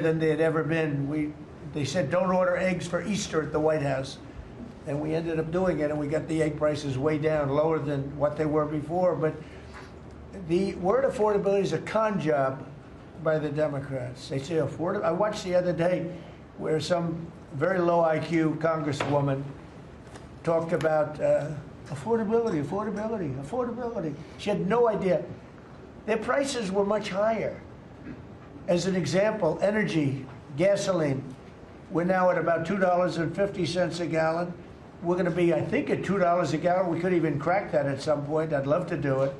than they had ever been. They said don't order eggs for Easter at the White House, and we ended up doing it, and we got the egg prices way down, lower than what they were before. But the word affordability is a con job by the Democrats. They say affordable. I watched the other day where some very low IQ congresswoman talked about affordability, affordability, affordability. She had no idea. Their prices were much higher. As an example, energy, gasoline, we're now at about $2.50 a gallon. We're going to be, I think, at $2 a gallon. We could even crack that at some point. I'd love to do it.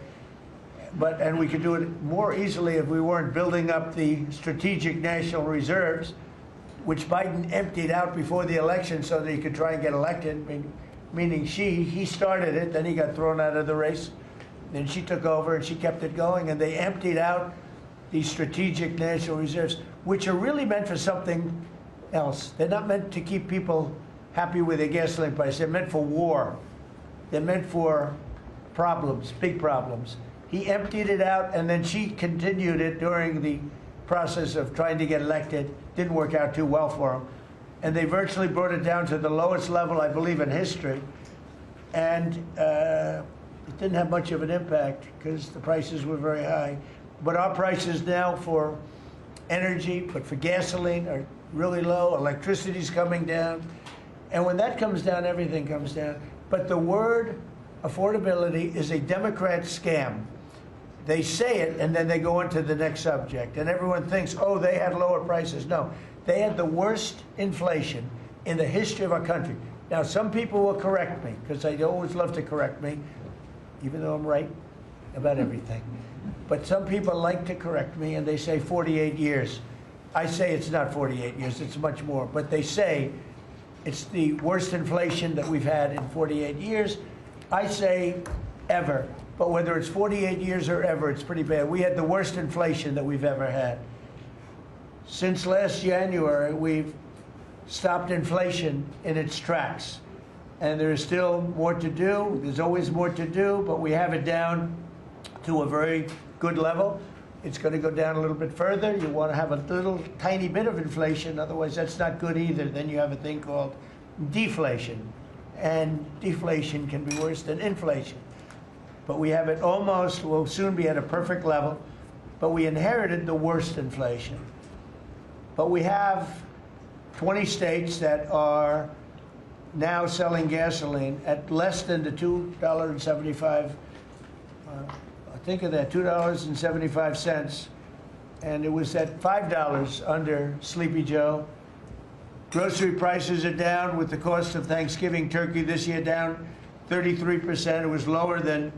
And we could do it more easily if we weren't building up the strategic national reserves, which Biden emptied out before the election so that he could try and get elected, meaning he started it, then he got thrown out of the race. Then she took over and she kept it going, and they emptied out these strategic national reserves, which are really meant for something else. They're not meant to keep people happy with their gasoline price. They're meant for war. They're meant for problems, big problems. He emptied it out, and then she continued it during the process of trying to get elected. Didn't work out too well for him. And they virtually brought it down to the lowest level, I believe, in history. And it didn't have much of an impact because the prices were very high. But our prices now for energy, but for gasoline, are really low. Electricity's coming down. And when that comes down, everything comes down. But the word affordability is a Democrat scam. They say it, and then they go into the next subject. And everyone thinks, oh, they had lower prices. No, they had the worst inflation in the history of our country. Now, some people will correct me, because I always love to correct me, even though I'm right about everything. But some people like to correct me, and they say 48 years. I say it's not 48 years, it's much more. But they say it's the worst inflation that we've had in 48 years. I say ever. But whether it's 48 years or ever, it's pretty bad. We had the worst inflation that we've ever had. Since last January, we've stopped inflation in its tracks. And there is still more to do. There's always more to do, but we have it down to a very good level. It's going to go down a little bit further. You want to have a little tiny bit of inflation. Otherwise, that's not good either. Then you have a thing called deflation. And deflation can be worse than inflation. But we have it almost, we'll soon be at a perfect level, but we inherited the worst inflation. But we have 20 states that are now selling gasoline at less than the $2.75, think of that, $2.75, and it was at $5 under Sleepy Joe. Grocery prices are down with the cost of Thanksgiving turkey this year down 33%. It was lower than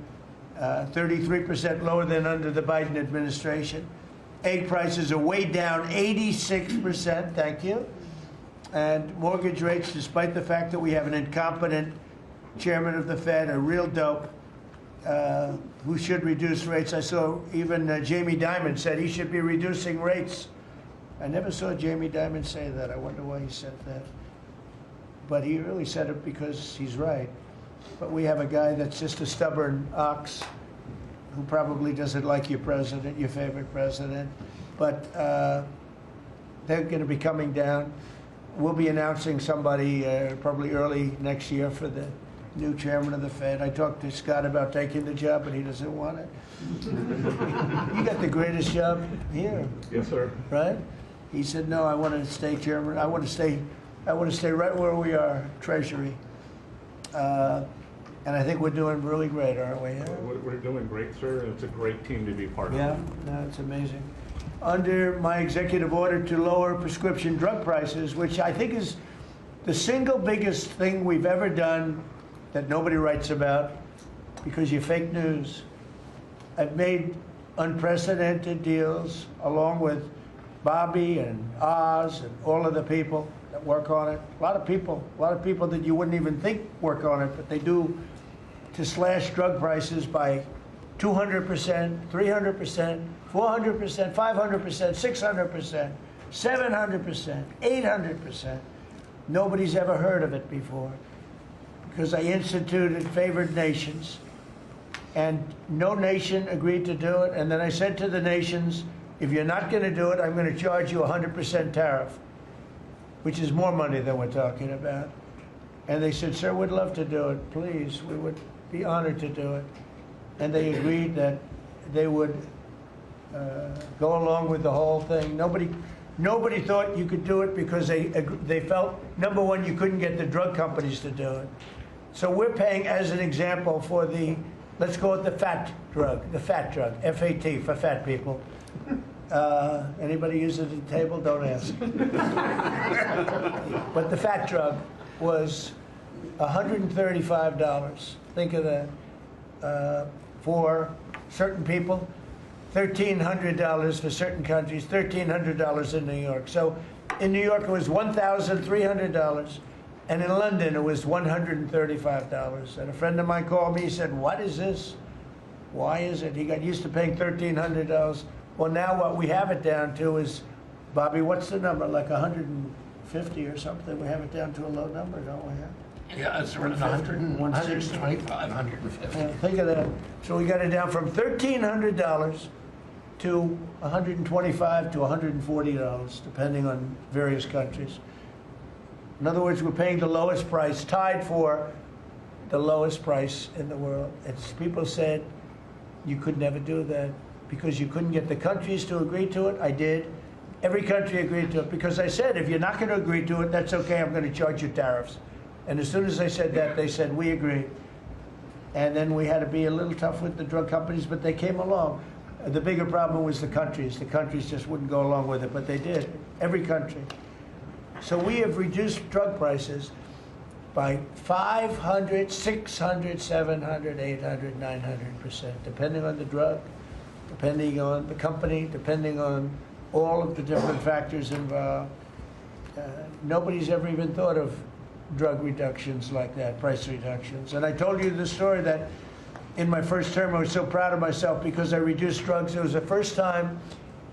33% lower than under the Biden administration. Egg prices are way down 86%, thank you. And mortgage rates, despite the fact that we have an incompetent chairman of the Fed, a real dope, who should reduce rates. I saw even Jamie Dimon said he should be reducing rates. I never saw Jamie Dimon say that. I wonder why he said that. But he really said it because he's right. But we have a guy that's just a stubborn ox who probably doesn't like your president, your favorite president. But they're going to be coming down. We'll be announcing somebody probably early next year for the new chairman of the Fed. I talked to Scott about taking the job, but he doesn't want it. You got the greatest job here. Yes, sir. Right? He said, no, I want to stay chairman. I want to stay right where we are, Treasury. And I think we're doing really great, aren't we? We're doing great, sir. It's a great team to be part of. Yeah, no, it's amazing. Under my executive order to lower prescription drug prices, which I think is the single biggest thing we've ever done that nobody writes about because you're fake news. I've made unprecedented deals along with Bobby and Oz and all of the people that work on it. A lot of people that you wouldn't even think work on it, but they do, to slash drug prices by 200%, 300%, 400%, 500%, 600%, 700%, 800%. Nobody's ever heard of it before because I instituted favored nations and no nation agreed to do it. And then I said to the nations, If you're not going to do it, I'm going to charge you a 100% tariff, which is more money than we're talking about. And they said, sir, we'd love to do it. Please, we would be honored to do it. And they agreed that they would go along with the whole thing. Nobody thought you could do it because they felt, number one, you couldn't get the drug companies to do it. So we're paying, as an example, for the, let's call it the fat drug, F-A-T, for fat people. Anybody use it at the table? Don't ask. But the fat drug was $135. Think of that. For certain people, $1,300 for certain countries, $1,300 in New York. So in New York it was $1,300, and in London it was $135. And a friend of mine called me, he said, what is this? Why is it? He got used to paying $1,300. Well, now what we have it down to is, Bobby, what's the number? Like 150 or something? We have it down to a low number, don't we? Yeah, it's around 100, 125, 150. Yeah, think of that. So we got it down from $1,300 to $125 to $140, depending on various countries. In other words, we're paying the lowest price, tied for the lowest price in the world. It's, people said you could never do that because you couldn't get the countries to agree to it. I did. Every country agreed to it because I said, if you're not going to agree to it, that's okay, I'm going to charge you tariffs. And as soon as I said that, they said, we agree. And then we had to be a little tough with the drug companies, but they came along. The bigger problem was the countries. The countries just wouldn't go along with it, but they did, every country. So we have reduced drug prices by 500, 600, 700, 800, 900%, depending on the drug, depending on the company, depending on all of the different factors involved. Nobody's ever even thought of drug reductions like that, price reductions. And I told you the story that in my first term, I was so proud of myself because I reduced drugs. It was the first time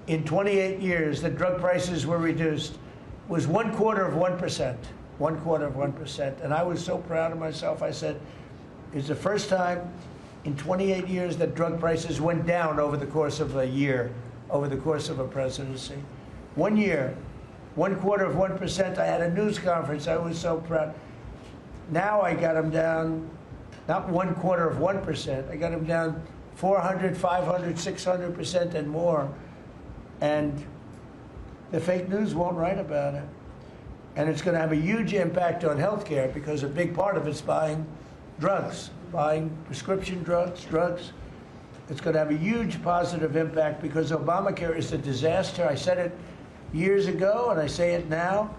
in 28 years that drug prices were reduced. It was 1/4%, 1/4%. And I was so proud of myself. I said, it's the first time in 28 years that drug prices went down over the course of a year, over the course of a presidency. 1 year. 1/4%. I had a news conference. I was so proud. Now I got them down, not 1/4%. I got them down 400, 500, 600% and more. And the fake news won't write about it. And it's going to have a huge impact on healthcare because a big part of it's buying drugs, buying prescription drugs. It's going to have a huge positive impact because Obamacare is a disaster. I said it years ago, and I say it now,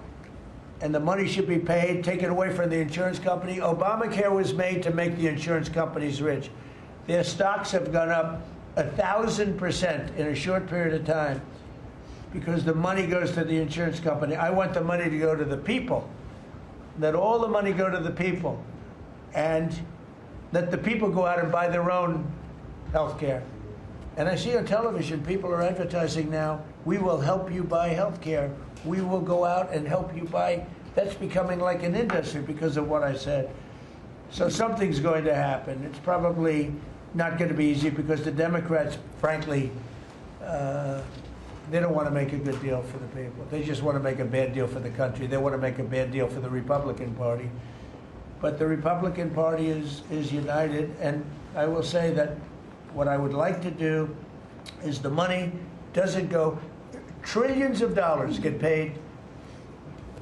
and the money should be paid, taken away from the insurance company. Obamacare was made to make the insurance companies rich. Their stocks have gone up 1,000% in a short period of time because the money goes to the insurance company. I want the money to go to the people. Let all the money go to the people, and let the people go out and buy their own health care. And I see on television, people are advertising now, we will help you buy health care. We will go out and help you buy. That's becoming like an industry because of what I said. So something's going to happen. It's probably not going to be easy because the Democrats, frankly, they don't want to make a good deal for the people. They just want to make a bad deal for the country. They want to make a bad deal for the Republican Party. But the Republican Party is united, and I will say that what I would like to do is the money doesn't go, trillions of dollars get paid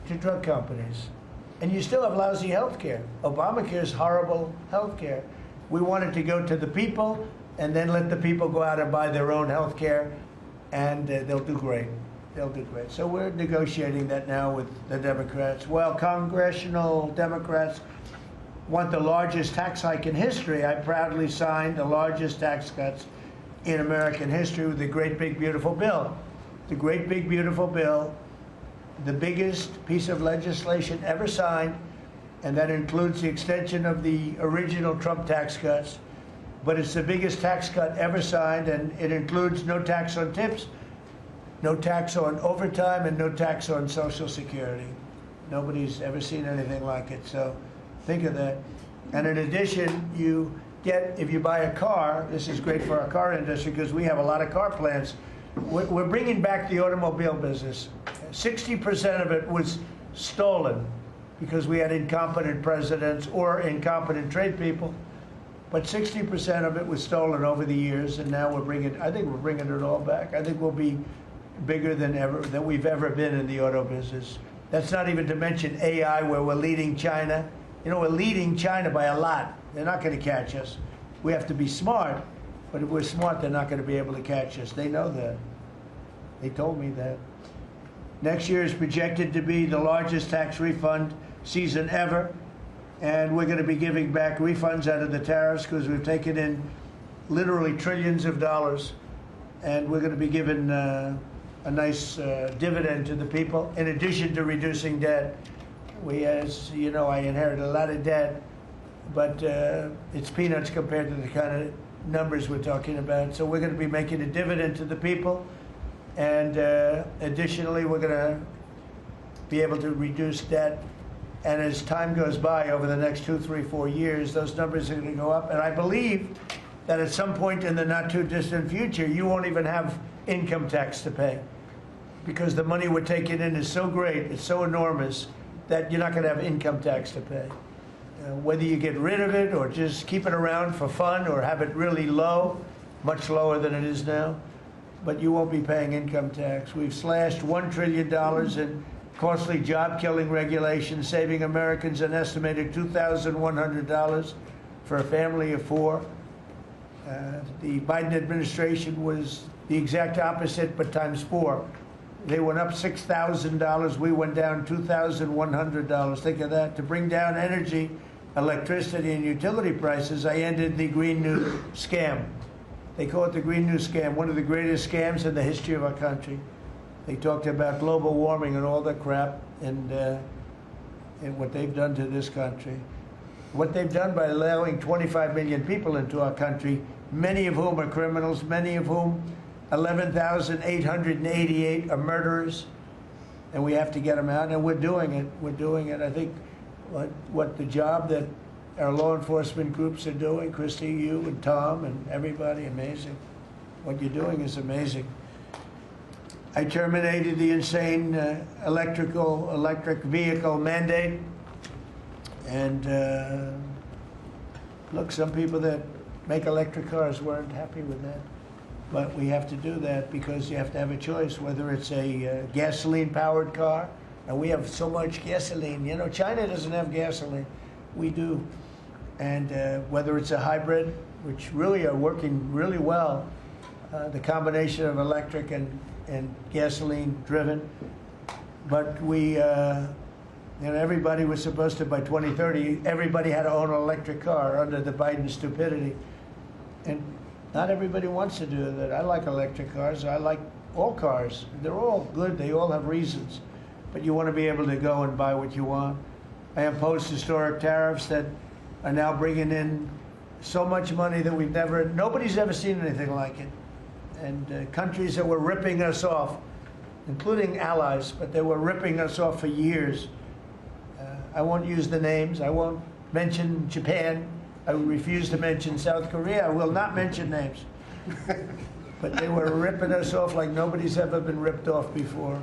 to drug companies. And you still have lousy health care. Obamacare is horrible health care. We want it to go to the people and then let the people go out and buy their own health care, and they'll do great. They'll do great. So we're negotiating that now with the Democrats. Well, congressional Democrats want the largest tax hike in history. I proudly signed the largest tax cuts in American history with the Great Big Beautiful Bill. The Great Big Beautiful Bill, the biggest piece of legislation ever signed, and that includes the extension of the original Trump tax cuts. But it's the biggest tax cut ever signed, and it includes no tax on tips, no tax on overtime, and no tax on Social Security. Nobody's ever seen anything like it, so think of that. And in addition, you get, if you buy a car, this is great for our car industry because we have a lot of car plants. we're bringing back the automobile business. 60% of it was stolen because we had incompetent presidents or incompetent trade people. But 60% of it was stolen over the years, and now I think we're bringing it all back. I think we'll be bigger than we've ever been in the auto business. That's not even to mention AI, where we're leading China. You know, we're leading China by a lot. They're not going to catch us. We have to be smart, but if we're smart, they're not going to be able to catch us. They know that. They told me that. Next year is projected to be the largest tax refund season ever. And we're going to be giving back refunds out of the tariffs because we've taken in literally trillions of dollars. And we're going to be giving a nice dividend to the people, in addition to reducing debt. As you know, I inherited a lot of debt, but it's peanuts compared to the kind of numbers we're talking about. So we're going to be making a dividend to the people. And additionally, we're going to be able to reduce debt. And as time goes by, over the next 2, 3, 4 years, those numbers are going to go up. And I believe that at some point in the not too distant future, you won't even have income tax to pay, because the money we're taking in is so great, it's so enormous, that you're not going to have income tax to pay. Whether you get rid of it or just keep it around for fun or have it really low, much lower than it is now, but you won't be paying income tax. We've slashed $1 trillion in costly job-killing regulations, saving Americans an estimated $2,100 for a family of 4. The Biden administration was the exact opposite, but times 4. They went up $6,000. We went down $2,100. Think of that. To bring down energy, electricity, and utility prices, I ended the Green New Scam. They call it the Green New Scam, one of the greatest scams in the history of our country. They talked about global warming and all that crap, and what they've done to this country. What they've done by allowing 25 million people into our country, many of whom are criminals, many of whom, 11,888 are murderers, and we have to get them out, and we're doing it. We're doing it. I think what the job that our law enforcement groups are doing, Christy, you and Tom and everybody, amazing. What you're doing is amazing. I terminated the insane electric vehicle mandate. And look, some people that make electric cars weren't happy with that. But we have to do that because you have to have a choice, whether it's a gasoline-powered car. And we have so much gasoline. You know, China doesn't have gasoline. We do. And whether it's a hybrid, which really are working really well, the combination of electric and gasoline driven. But we, everybody was supposed to, by 2030, everybody had to own an electric car under the Biden stupidity. And not everybody wants to do that. I like electric cars. I like all cars. They're all good. They all have reasons. But you want to be able to go and buy what you want. I imposed historic tariffs that are now bringing in so much money that nobody's ever seen anything like it. And countries that were ripping us off, including allies, but they were ripping us off for years. I won't use the names. I won't mention Japan. I refuse to mention South Korea. I will not mention names. But they were ripping us off like nobody's ever been ripped off before,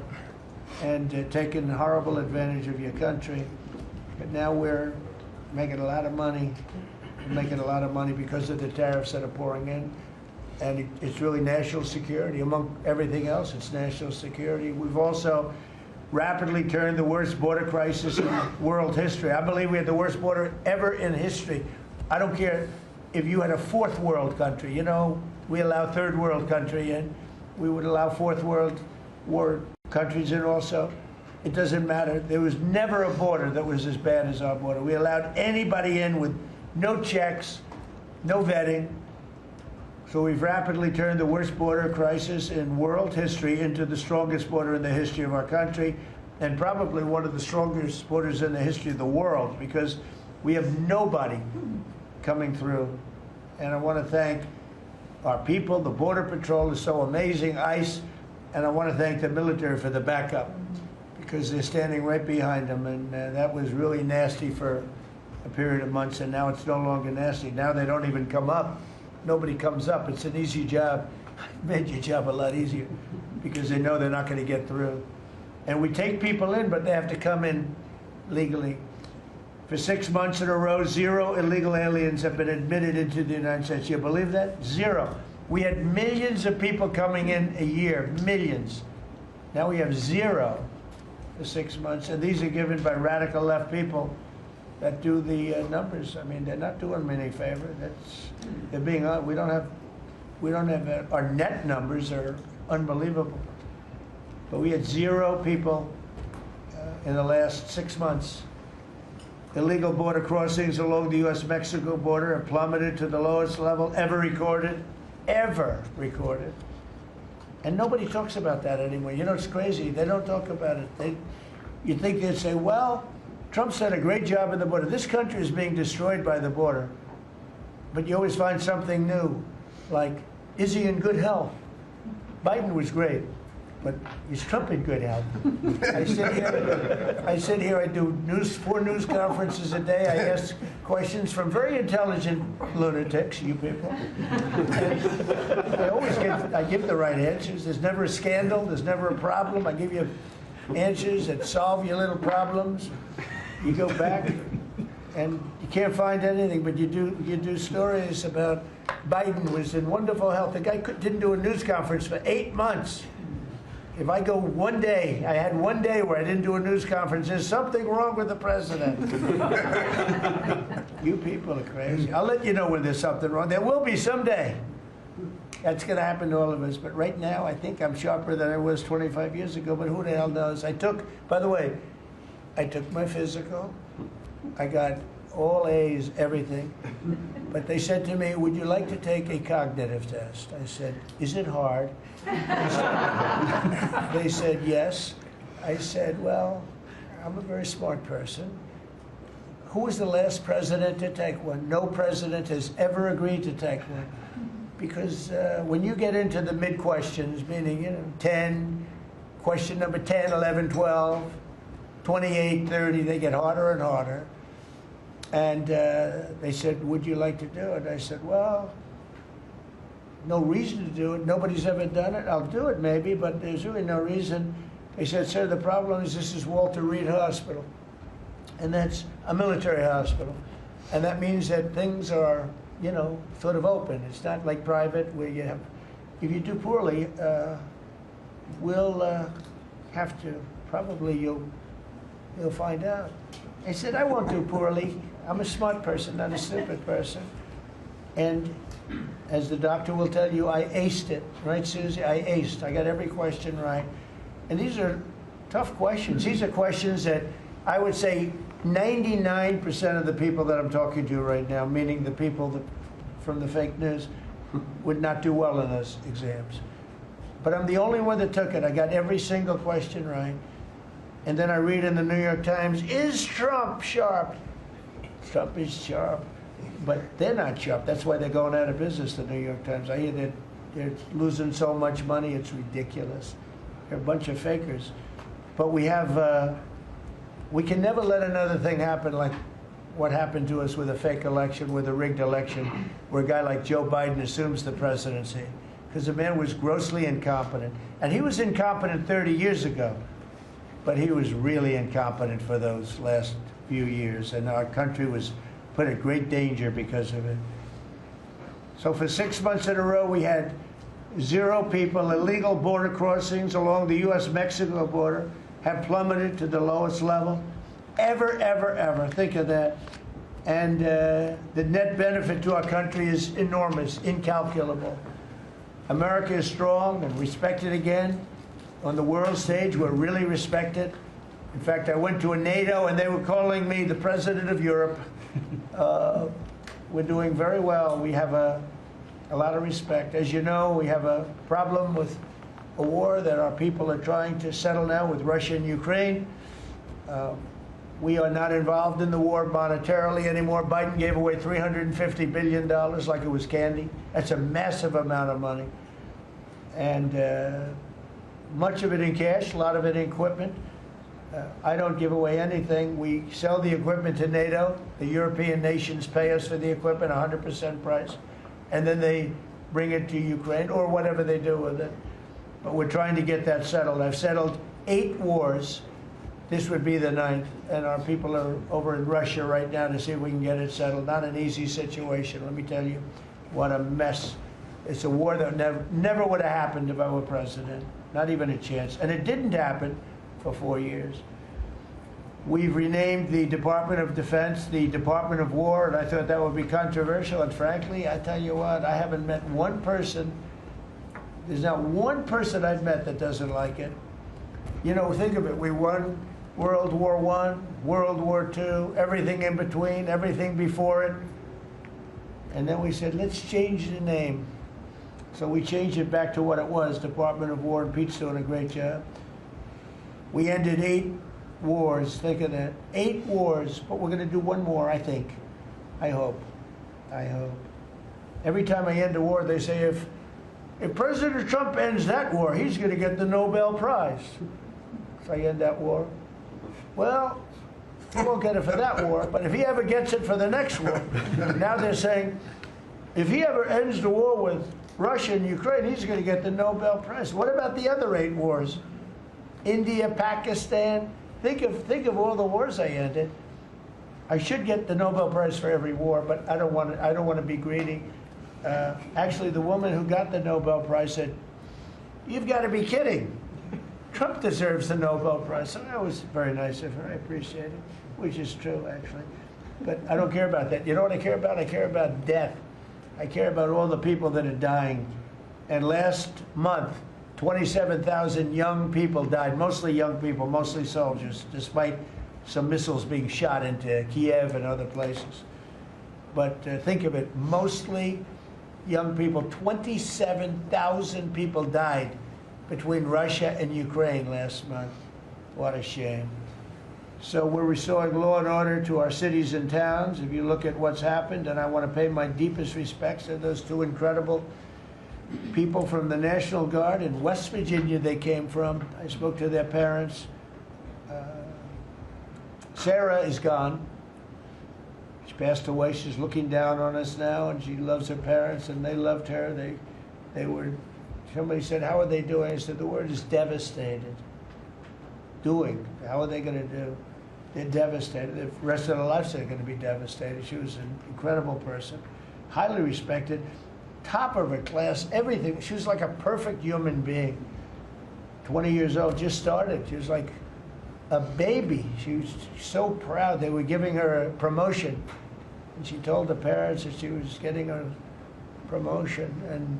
and taking horrible advantage of your country. But now we're making a lot of money. We're making a lot of money because of the tariffs that are pouring in. And it's really national security. Among everything else, it's national security. We've also rapidly turned the worst border crisis in world history. I believe we had the worst border ever in history. I don't care if you had a 4th world country. You know, we allow 3rd world country in. We would allow 4th world war countries in also. It doesn't matter. There was never a border that was as bad as our border. We allowed anybody in with no checks, no vetting. So we've rapidly turned the worst border crisis in world history into the strongest border in the history of our country, and probably one of the strongest borders in the history of the world, because we have nobody coming through. And I want to thank our people. The Border Patrol is so amazing, ICE, and I want to thank the military for the backup, because they're standing right behind them, and that was really nasty for a period of months, and now it's no longer nasty. Now they don't even come up. Nobody comes up. It's an easy job. made your job a lot easier because they know they're not going to get through. And we take people in, but they have to come in legally. For 6 months in a row, 0 illegal aliens have been admitted into the United States. You believe that? 0. We had millions of people coming in a year, millions. Now we have 0 for 6 months, and these are given by radical left people that do the numbers. I mean, they're not doing me any favor. They're being. We don't have our net numbers are unbelievable, but we had 0 people in the last 6 months. Illegal border crossings along the U.S.-Mexico border have plummeted to the lowest level ever recorded. And nobody talks about that anymore. You know, it's crazy. They don't talk about it. You'd think they'd say, well, Trump's done a great job at the border. This country is being destroyed by the border. But you always find something new, like, is he in good health? Biden was great, but is Trump in good health? I sit here, I do 4 news conferences a day. I ask questions from very intelligent lunatics, you people. And I give the right answers. There's never a scandal. There's never a problem. I give you answers that solve your little problems. You go back and you can't find anything, but you do stories about Biden was in wonderful health. The guy didn't do a news conference for 8 months. If I go one day, I had one day where I didn't do a news conference, there's something wrong with the president. You people are crazy. I'll let you know when there's something wrong. There will be someday. That's going to happen to all of us. But right now, I think I'm sharper than I was 25 years ago, but who the hell knows? By the way, I took my physical. I got all A's, everything. But they said to me, would you like to take a cognitive test? I said, is it hard? They said, yes. I said, well, I'm a very smart person. Who was the last president to take one? No president has ever agreed to take one. Because when you get into the mid-questions, meaning, 10, question number 10, 11, 12, 28, 30, they get harder and harder. And they said, would you like to do it? I said, well, no reason to do it. Nobody's ever done it. I'll do it maybe, but there's really no reason. They said, sir, the problem is this is Walter Reed Hospital. And that's a military hospital. And that means that things are, sort of open. It's not like private where you have, if you do poorly, we'll have to, probably you'll find out. I said, I won't do poorly. I'm a smart person, not a stupid person. And as the doctor will tell you, I aced it. Right, Susie? I aced. I got every question right. And these are tough questions. These are questions that I would say 99% of the people that I'm talking to right now, meaning the people from the fake news, would not do well in those exams. But I'm the only one that took it. I got every single question right. And then I read in the New York Times, is Trump sharp? Trump is sharp. But they're not sharp. That's why they're going out of business, the New York Times. I hear they're losing so much money, it's ridiculous. They're a bunch of fakers. But we can never let another thing happen like what happened to us with a fake election, with a rigged election, where a guy like Joe Biden assumes the presidency. Because the man was grossly incompetent. And he was incompetent 30 years ago. But he was really incompetent for those last few years, and our country was put in great danger because of it. So for 6 months in a row, we had 0 people. Illegal border crossings along the U.S.-Mexico border have plummeted to the lowest level ever, ever, ever. Think of that. And the net benefit to our country is enormous, incalculable. America is strong and respected again. On the world stage, we're really respected. In fact, I went to a NATO and they were calling me the president of Europe. We're doing very well. We have a lot of respect. As you know, we have a problem with a war that our people are trying to settle now with Russia and Ukraine. We are not involved in the war monetarily anymore. Biden gave away $350 billion like it was candy. That's a massive amount of money. And much of it in cash, a lot of it in equipment. I don't give away anything. We sell the equipment to NATO. The European nations pay us for the equipment, 100% price. And then they bring it to Ukraine or whatever they do with it. But we're trying to get that settled. I've settled 8 wars. This would be the 9th, and our people are over in Russia right now to see if we can get it settled. Not an easy situation, let me tell you. What a mess. It's a war that never would have happened if I were president. Not even a chance. And it didn't happen for 4 years. We've renamed the Department of Defense the Department of War, and I thought that would be controversial. And frankly, I tell you what, I haven't met one person, there's not one person I've met that doesn't like it. You know, think of it. We won World War I, World War II, everything in between, everything before it. And then we said, let's change the name. So we changed it back to what it was, Department of War, and Pete's doing a great job. We ended 8 wars, think of that. 8 wars, but we're going to do one more, I think. I hope. I hope. Every time I end a war, they say, if President Trump ends that war, he's going to get the Nobel Prize. So I end that war. Well, he won't get it for that war, but if he ever gets it for the next war, now they're saying, if he ever ends the war with Russia and Ukraine, he's going to get the Nobel Prize. What about the other 8 wars? India, Pakistan. Think of all the wars I ended. I should get the Nobel Prize for every war, but I don't want to be greedy. Actually, the woman who got the Nobel Prize said, "You've got to be kidding. Trump deserves the Nobel Prize." So that was very nice of her. I appreciate it, which is true, actually. But I don't care about that. You know what I care about? I care about death. I care about all the people that are dying. And last month, 27,000 young people died, mostly young people, mostly soldiers, despite some missiles being shot into Kiev and other places. But think of it, mostly young people. 27,000 people died between Russia and Ukraine last month. What a shame. So we're restoring law and order to our cities and towns. If you look at what's happened, and I want to pay my deepest respects to those 2 incredible people from the National Guard in West Virginia they came from. I spoke to their parents. Sarah is gone. She passed away. She's looking down on us now, and she loves her parents, and they loved her. They were, somebody said, how are they doing? I said, the word is devastated. Doing. How are they going to do? They're devastated. The rest of their lives they're going to be devastated. She was an incredible person, highly respected, top of her class, everything. She was like a perfect human being. 20 years old, just started. She was like a baby. She was so proud. They were giving her a promotion. And she told the parents that she was getting a promotion. And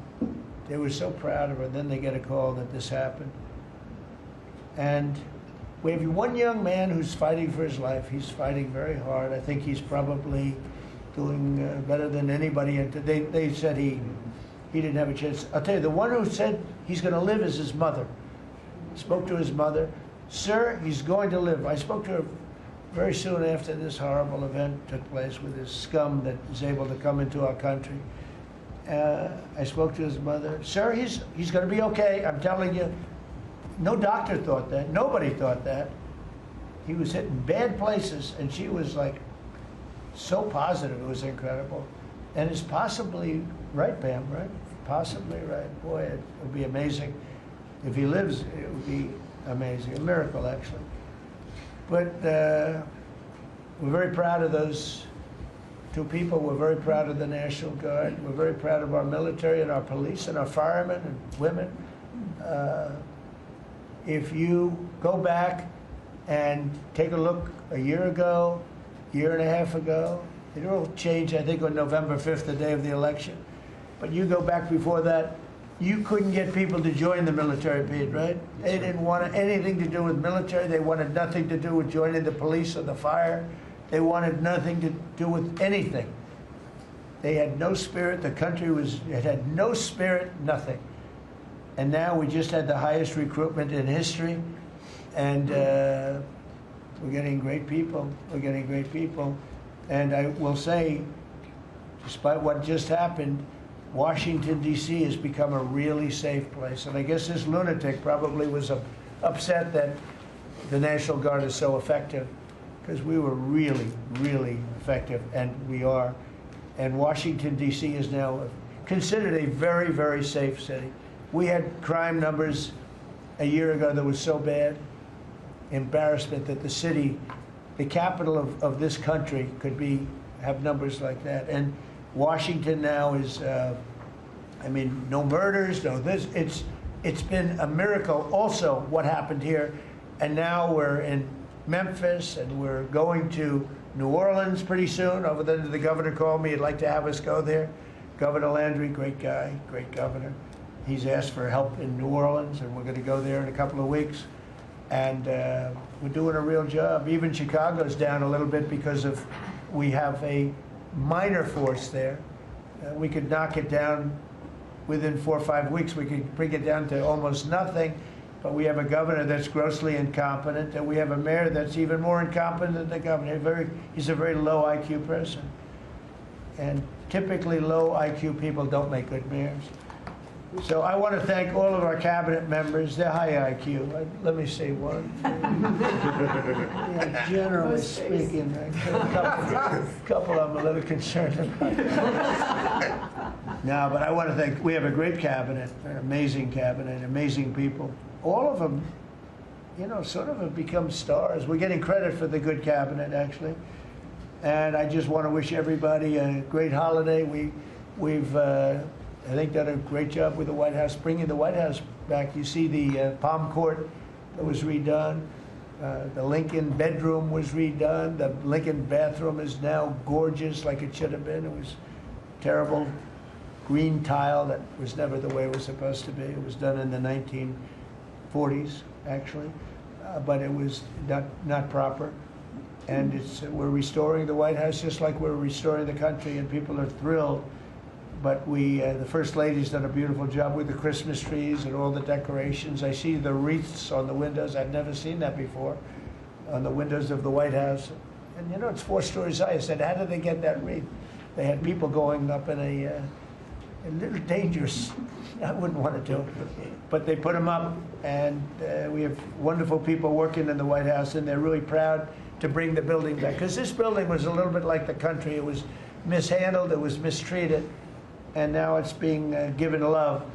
they were so proud of her. Then they get a call that this happened. And we have one young man who's fighting for his life. He's fighting very hard. I think he's probably doing better than anybody. They said he didn't have a chance. I'll tell you, the one who said he's going to live is his mother. Spoke to his mother. Sir, he's going to live. I spoke to her very soon after this horrible event took place with this scum that is able to come into our country. I spoke to his mother. Sir, he's going to be okay. I'm telling you. No doctor thought that. Nobody thought that. He was hitting bad places, and she was like so positive. It was incredible. And it's possibly right, Pam, right? Possibly right. Boy, it would be amazing. If he lives, it would be amazing. A miracle, actually. But we're very proud of those 2 people. We're very proud of the National Guard. We're very proud of our military and our police and our firemen and women. If you go back and take a look a year ago, year and a half ago, it will change, I think, on November 5th, the day of the election. But you go back before that, you couldn't get people to join the military, Pete, right? They didn't want anything to do with military. They wanted nothing to do with joining the police or the fire. They wanted nothing to do with anything. They had no spirit. The country it had no spirit, nothing. And now we just had the highest recruitment in history, and we're getting great people. We're getting great people. And I will say, despite what just happened, Washington, D.C. has become a really safe place. And I guess this lunatic probably was upset that the National Guard is so effective, because we were really, really effective, and we are. And Washington, D.C. is now considered a very, very safe city. We had crime numbers a year ago that was so bad, embarrassment, that the city, the capital of this country, could have numbers like that. And Washington now is, I mean, no murders, no this. It's been a miracle also what happened here. And now we're in Memphis, and we're going to New Orleans pretty soon. Over there, the governor called me. He'd like to have us go there. Governor Landry, great guy, great governor. He's asked for help in New Orleans, and we're going to go there in a couple of weeks. And we're doing a real job. Even Chicago's down a little bit because we have a minor force there. We could knock it down within 4 or 5 weeks. We could bring it down to almost nothing. But we have a governor that's grossly incompetent, and we have a mayor that's even more incompetent than the governor. He's a very low IQ person. And typically low IQ people don't make good mayors. So I want to thank all of our cabinet members. They're high IQ. Let me say one. Yeah, generally speaking, a couple of them a little concerned about it. No, but I want to thank, we have a great cabinet, an amazing cabinet, amazing people. All of them, you know, sort of have become stars. We're getting credit for the good cabinet, actually. And I just want to wish everybody a great holiday. We've I think, done a great job with the White House, bringing the White House back. You see the Palm Court that was redone. The Lincoln bedroom was redone. The Lincoln bathroom is now gorgeous, like it should have been. It was terrible green tile that was never the way it was supposed to be. It was done in the 1940s, actually, but it was not proper. And we're restoring the White House just like we're restoring the country, and people are thrilled. But the First Lady's done a beautiful job with the Christmas trees and all the decorations. I see the wreaths on the windows. I've never seen that before, on the windows of the White House. And you know, it's 4 stories high. I said, how did they get that wreath? They had people going up in a little dangerous. I wouldn't want to do it. But they put them up, and we have wonderful people working in the White House, and they're really proud to bring the building back. Because this building was a little bit like the country. It was mishandled, it was mistreated. And now it's being given love.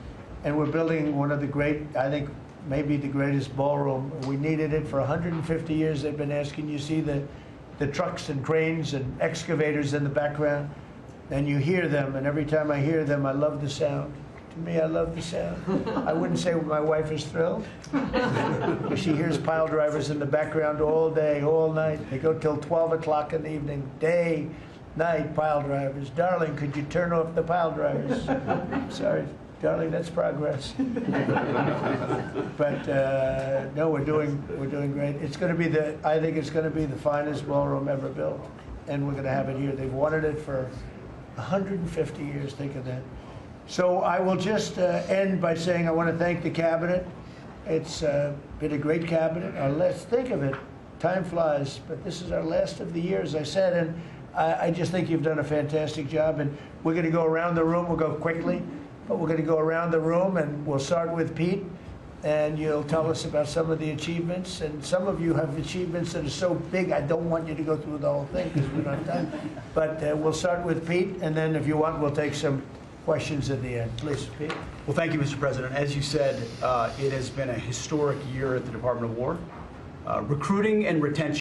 And we're building one of the great, I think, maybe the greatest ballroom. We needed it for 150 years. They've been asking. You see the trucks and cranes and excavators in the background, and you hear them. And every time I hear them, I love the sound. To me, I love the sound. I wouldn't say my wife is thrilled. She hears pile drivers in the background all day, all night. They go till 12 o'clock in the evening, day, night, pile drivers. Darling, could you turn off the pile drivers? Sorry, darling, that's progress. But no, we're doing great. It's going to be I think it's going to be the finest ballroom ever built, and we're going to have it here. They've wanted it for 150 years. Think of that. So I will just end by saying I want to thank the cabinet. It's been a great cabinet. Let's think of it. Time flies, but this is our last of the year, as I said, and I just think you've done a fantastic job, and we're going to go around the room. We'll go quickly, but we're going to go around the room, and we'll start with Pete, and you'll tell us about some of the achievements. And some of you have achievements that are so big, I don't want you to go through the whole thing because we don't have time. But we'll start with Pete, and then if you want, we'll take some questions at the end. Please, Pete. Well, thank you, Mr. President. As you said, it has been a historic year at the Department of War. Recruiting and retention